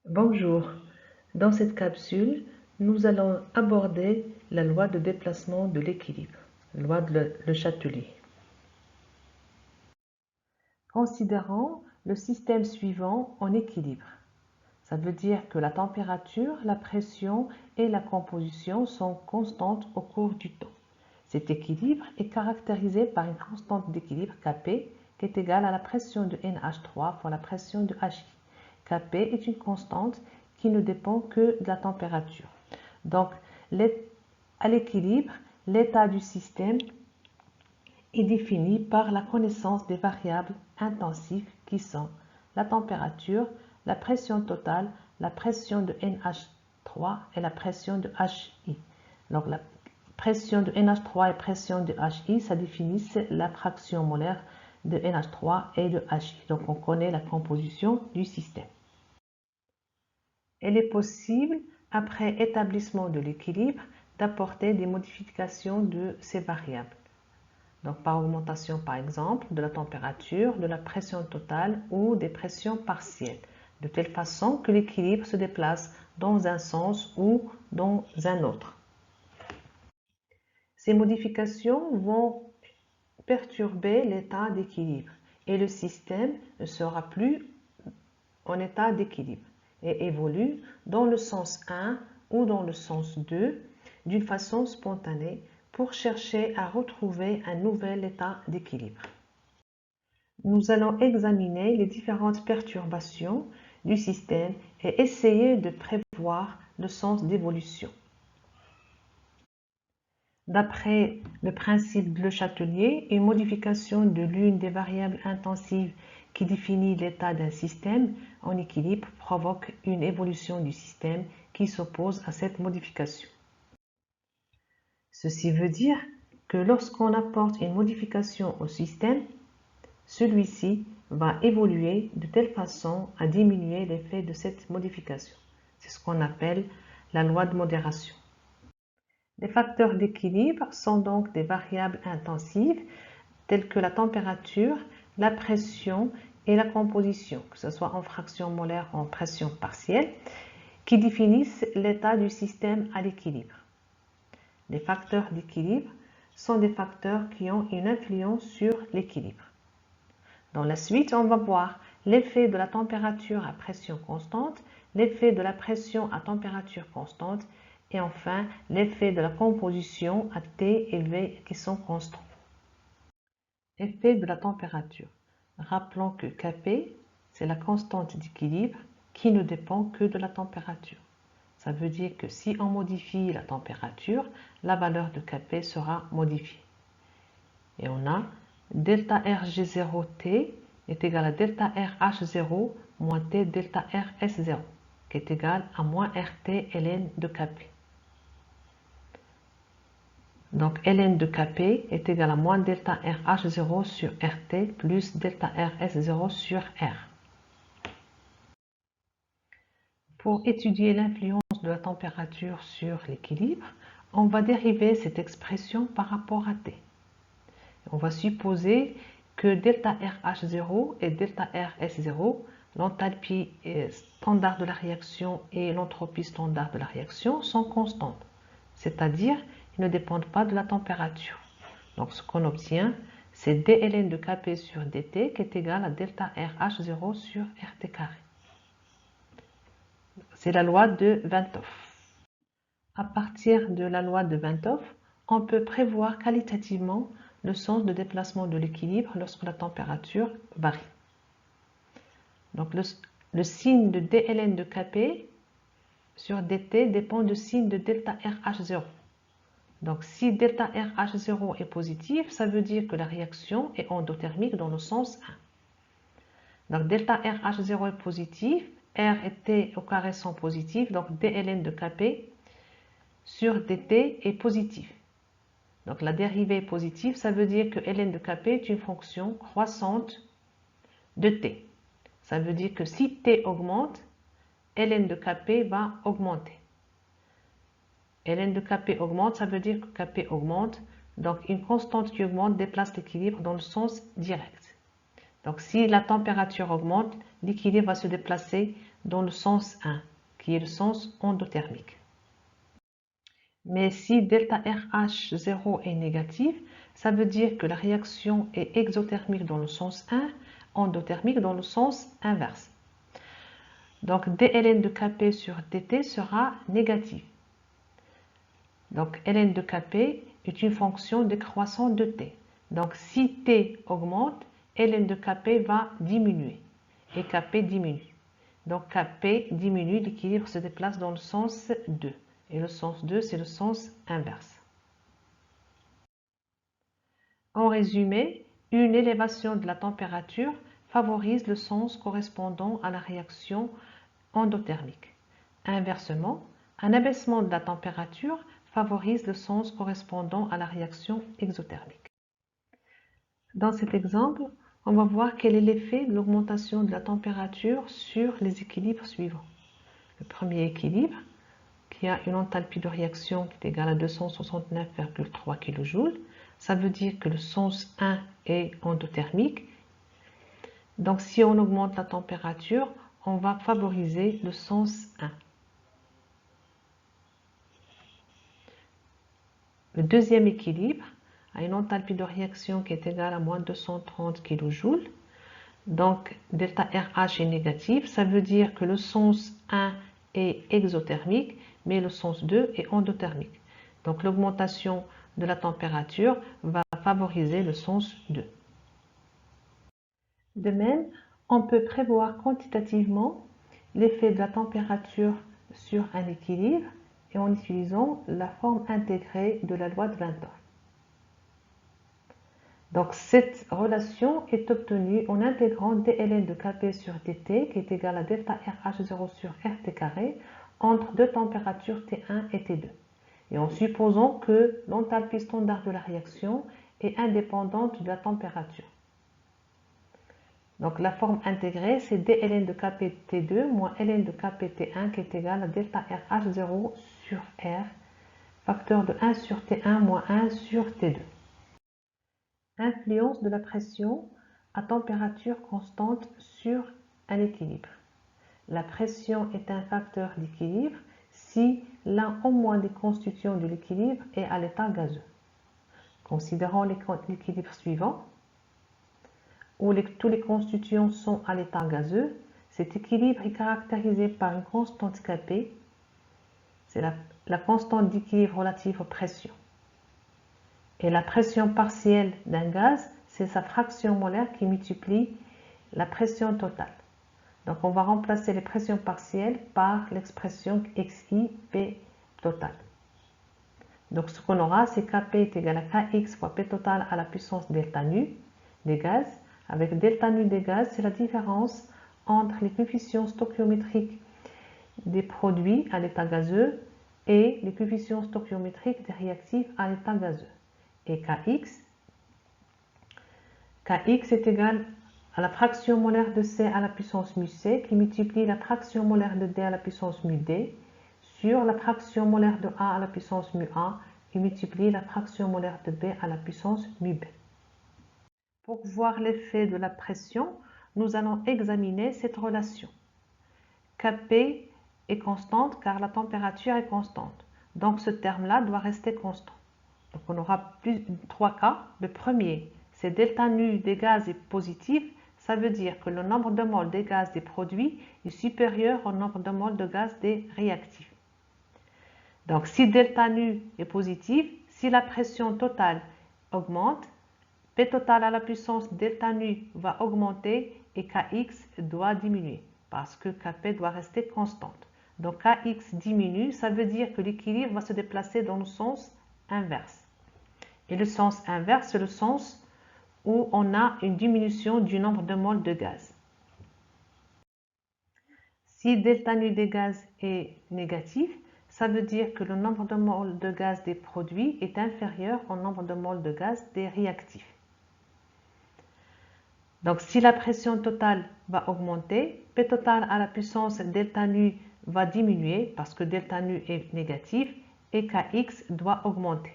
Bonjour, dans cette capsule, nous allons aborder la loi de déplacement de l'équilibre, loi de Le Chatelier. Considérons le système suivant en équilibre. Ça veut dire que la température, la pression et la composition sont constantes au cours du temps. Cet équilibre est caractérisé par une constante d'équilibre Kp qui est égale à la pression de NH3 fois la pression de HI. Kp est une constante qui ne dépend que de la température. Donc, à l'équilibre, l'état du système est défini par la connaissance des variables intensives qui sont la température, la pression totale, la pression de NH3 et la pression de HI. Donc, la pression de NH3 et pression de HI, ça définit la fraction molaire de NH3 et de HI. Donc, on connaît la composition du système. Il est possible, après établissement de l'équilibre, d'apporter des modifications de ces variables. Donc par augmentation par exemple de la température, de la pression totale ou des pressions partielles, de telle façon que l'équilibre se déplace dans un sens ou dans un autre. Ces modifications vont perturber l'état d'équilibre et le système ne sera plus en état d'équilibre et évolue dans le sens 1 ou dans le sens 2 d'une façon spontanée pour chercher à retrouver un nouvel état d'équilibre. Nous allons examiner les différentes perturbations du système et essayer de prévoir le sens d'évolution. D'après le principe de Le Chatelier, une modification de l'une des variables intensives qui définit l'état d'un système en équilibre provoque une évolution du système qui s'oppose à cette modification. Ceci veut dire que lorsqu'on apporte une modification au système, celui-ci va évoluer de telle façon à diminuer l'effet de cette modification. C'est ce qu'on appelle la loi de modération. Les facteurs d'équilibre sont donc des variables intensives telles que la température, la pression et la composition, que ce soit en fraction molaire ou en pression partielle, qui définissent l'état du système à l'équilibre. Les facteurs d'équilibre sont des facteurs qui ont une influence sur l'équilibre. Dans la suite, on va voir l'effet de la température à pression constante, l'effet de la pression à température constante et enfin l'effet de la composition à T et V qui sont constants. Effet de la température. Rappelons que Kp, c'est la constante d'équilibre qui ne dépend que de la température. Ça veut dire que si on modifie la température, la valeur de Kp sera modifiée. Et on a delta RG0T est égal à delta RH0 moins T delta RS0, qui est égal à moins RT ln de Kp. Donc ln de Kp est égal à moins delta RH0 sur RT plus delta RS0 sur R. Pour étudier l'influence de la température sur l'équilibre, on va dériver cette expression par rapport à T. On va supposer que delta RH0 et delta RS0, l'enthalpie standard de la réaction et l'entropie standard de la réaction sont constantes, c'est-à-dire ils ne dépendent pas de la température. Donc ce qu'on obtient, c'est dln de Kp sur dt qui est égal à delta RH0 sur RT carré. C'est la loi de 't Hoff. À partir de la loi de 't Hoff, on peut prévoir qualitativement le sens de déplacement de l'équilibre lorsque la température varie. Donc le signe de dln de Kp sur dt dépend du signe de delta RH0. Donc si delta RH0 est positif, ça veut dire que la réaction est endothermique dans le sens 1. Donc delta RH0 est positif, R et T au carré sont positifs, donc dln de Kp sur dt est positif. Donc la dérivée est positive, ça veut dire que ln de Kp est une fonction croissante de t. Ça veut dire que si t augmente, ln de Kp va augmenter. ln de Kp augmente, ça veut dire que Kp augmente. Donc une constante qui augmente déplace l'équilibre dans le sens direct. Donc si la température augmente, l'équilibre va se déplacer dans le sens 1, qui est le sens endothermique. Mais si delta RH0 est négatif, ça veut dire que la réaction est exothermique dans le sens 1, endothermique dans le sens inverse. Donc dln de Kp sur dt sera négatif. Donc ln de Kp est une fonction décroissante de t. Donc si t augmente, ln de Kp va diminuer et Kp diminue. Donc Kp diminue, l'équilibre se déplace dans le sens 2. Et le sens 2, c'est le sens inverse. En résumé, une élévation de la température favorise le sens correspondant à la réaction endothermique. Inversement, un abaissement de la température favorise le sens correspondant à la réaction exothermique. Dans cet exemple, on va voir quel est l'effet de l'augmentation de la température sur les équilibres suivants. Le premier équilibre, qui a une enthalpie de réaction qui est égale à 269,3 kJ, ça veut dire que le sens 1 est endothermique. Donc si on augmente la température, on va favoriser le sens 1. Le deuxième équilibre a une enthalpie de réaction qui est égale à moins 230 kJ. Donc delta RH est négatif, ça veut dire que le sens 1 est exothermique, mais le sens 2 est endothermique. Donc l'augmentation de la température va favoriser le sens 2. De même, on peut prévoir quantitativement l'effet de la température sur un équilibre et en utilisant la forme intégrée de la loi de 20 Ohm. Donc cette relation est obtenue en intégrant dln de Kp sur dt qui est égal à delta RH0 sur RT carré entre deux températures T1 et T2. Et en supposant que l'enthalpie standard de la réaction est indépendante de la température. Donc la forme intégrée, c'est dln de Kp T2 moins ln de Kp T1 qui est égal à delta RH0 sur R, facteur de 1 sur T1 moins 1 sur T2. Influence de la pression à température constante sur un équilibre. La pression est un facteur d'équilibre si l'un au moins des constituants de l'équilibre est à l'état gazeux. Considérons l'équilibre suivant, où tous les constituants sont à l'état gazeux. Cet équilibre est caractérisé par une constante Kp, c'est la constante d'équilibre relative aux pressions. Et la pression partielle d'un gaz, c'est sa fraction molaire qui multiplie la pression totale. Donc on va remplacer les pressions partielles par l'expression XI P total. Donc ce qu'on aura, c'est Kp est égal à Kx fois P total à la puissance delta nu des gaz. Avec delta nu des gaz, c'est la différence entre les coefficients stoichiométriques des produits à l'état gazeux et les coefficients stoichiométriques des réactifs à l'état gazeux. Et Kx est égal à la fraction molaire de C à la puissance mu C qui multiplie la fraction molaire de D à la puissance mu D sur la fraction molaire de A à la puissance mu A qui multiplie la fraction molaire de B à la puissance mu B. Pour voir l'effet de la pression, nous allons examiner cette relation. Kp est constante car la température est constante. Donc ce terme-là doit rester constant. Donc on aura trois cas. Le premier, c'est delta nu des gaz est positif. Ça veut dire que le nombre de moles des gaz des produits est supérieur au nombre de moles de gaz des réactifs. Donc si delta nu est positif, si la pression totale augmente, P total à la puissance delta nu va augmenter et Kx doit diminuer parce que Kp doit rester constante. Donc Kx diminue, ça veut dire que l'équilibre va se déplacer dans le sens inverse. Et le sens inverse, c'est le sens où on a une diminution du nombre de moles de gaz. Si delta nu des gaz est négatif, ça veut dire que le nombre de moles de gaz des produits est inférieur au nombre de moles de gaz des réactifs. Donc si la pression totale va augmenter, P total à la puissance delta nu va diminuer parce que delta nu est négatif et Kx doit augmenter.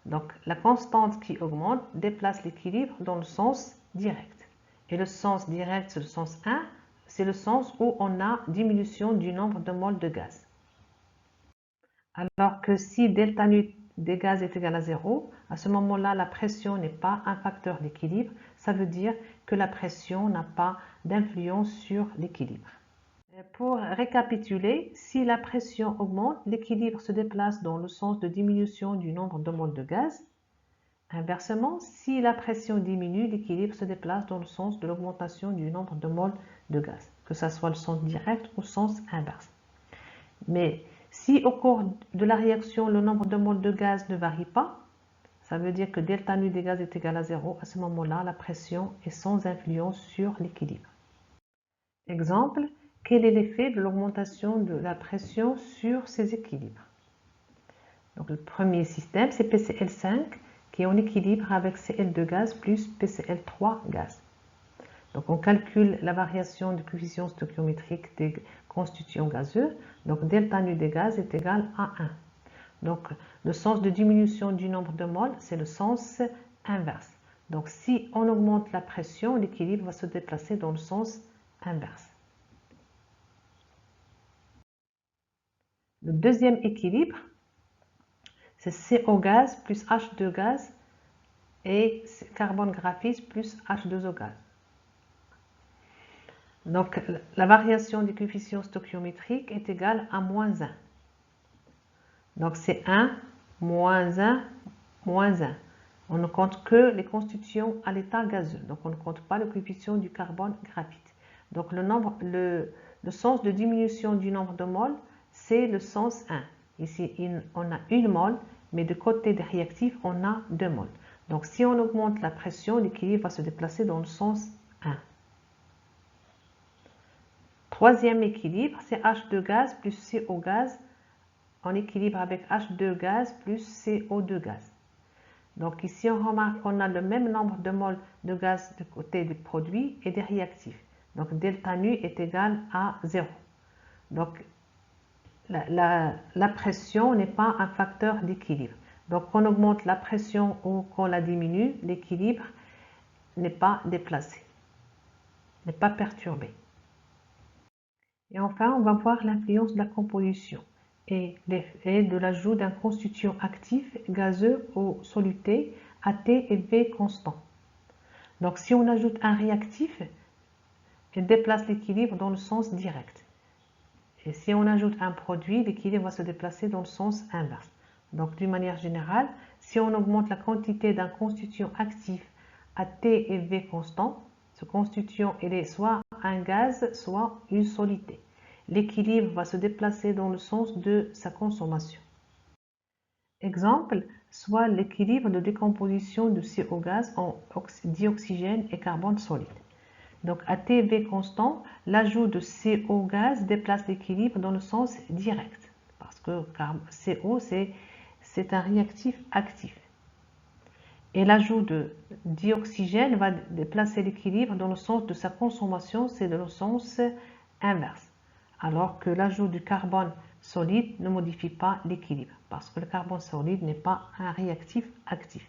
Donc la constante qui augmente déplace l'équilibre dans le sens direct. Et le sens direct, c'est le sens 1, c'est le sens où on a diminution du nombre de moles de gaz. Alors que si delta nu des gaz est égal à 0, à ce moment-là, la pression n'est pas un facteur d'équilibre. Ça veut dire que la pression n'a pas d'influence sur l'équilibre. Pour récapituler, si la pression augmente, l'équilibre se déplace dans le sens de diminution du nombre de moles de gaz. Inversement, si la pression diminue, l'équilibre se déplace dans le sens de l'augmentation du nombre de moles de gaz, que ce soit le sens direct ou le sens inverse. Mais si au cours de la réaction, le nombre de moles de gaz ne varie pas, ça veut dire que delta nu des gaz est égal à 0. À ce moment-là, la pression est sans influence sur l'équilibre. Exemple, quel est l'effet de l'augmentation de la pression sur ces équilibres? Donc, le premier système, c'est PCl5 qui est en équilibre avec Cl2 gaz plus PCl3 gaz. Donc, on calcule la variation du coefficient stoichiométrique des constituants gazeux. Donc, delta nu des gaz est égal à 1. Donc, le sens de diminution du nombre de moles, c'est le sens inverse. Donc, si on augmente la pression, l'équilibre va se déplacer dans le sens inverse. Le deuxième équilibre, c'est CO gaz plus H2 gaz et carbone graphite plus H2O gaz. Donc, la variation du coefficient stoichiométrique est égale à moins 1. Donc, c'est 1, moins 1, moins 1. On ne compte que les constituants à l'état gazeux. Donc, on ne compte pas le coefficient du carbone graphite. Donc, le sens de diminution du nombre de moles, c'est le sens 1. Ici, on a une mole, mais de côté des réactifs, on a 2 moles. Donc, si on augmente la pression, l'équilibre va se déplacer dans le sens 1. Troisième équilibre, c'est H2 gaz plus CO gaz en équilibre avec H2 gaz plus CO2 gaz. Donc ici, on remarque qu'on a le même nombre de moles de gaz du côté des produits et des réactifs. Donc delta nu est égal à 0. Donc la pression n'est pas un facteur d'équilibre. Donc quand on augmente la pression ou qu'on la diminue, l'équilibre n'est pas déplacé, n'est pas perturbé. Et enfin, on va voir l'influence de la composition et l'effet de l'ajout d'un constituant actif gazeux ou soluté à T et V constants. Donc, si on ajoute un réactif, il déplace l'équilibre dans le sens direct. Et si on ajoute un produit, l'équilibre va se déplacer dans le sens inverse. Donc, d'une manière générale, si on augmente la quantité d'un constituant actif à T et V constants, ce constituant il est soit un gaz, soit une solidité. L'équilibre va se déplacer dans le sens de sa consommation. Exemple, soit l'équilibre de décomposition de CO gaz en dioxygène et carbone solide. Donc à TV constant, l'ajout de CO gaz déplace l'équilibre dans le sens direct, parce que CO c'est un réactif actif. Et l'ajout de dioxygène va déplacer l'équilibre dans le sens de sa consommation, c'est dans le sens inverse. Alors que l'ajout du carbone solide ne modifie pas l'équilibre, parce que le carbone solide n'est pas un réactif actif.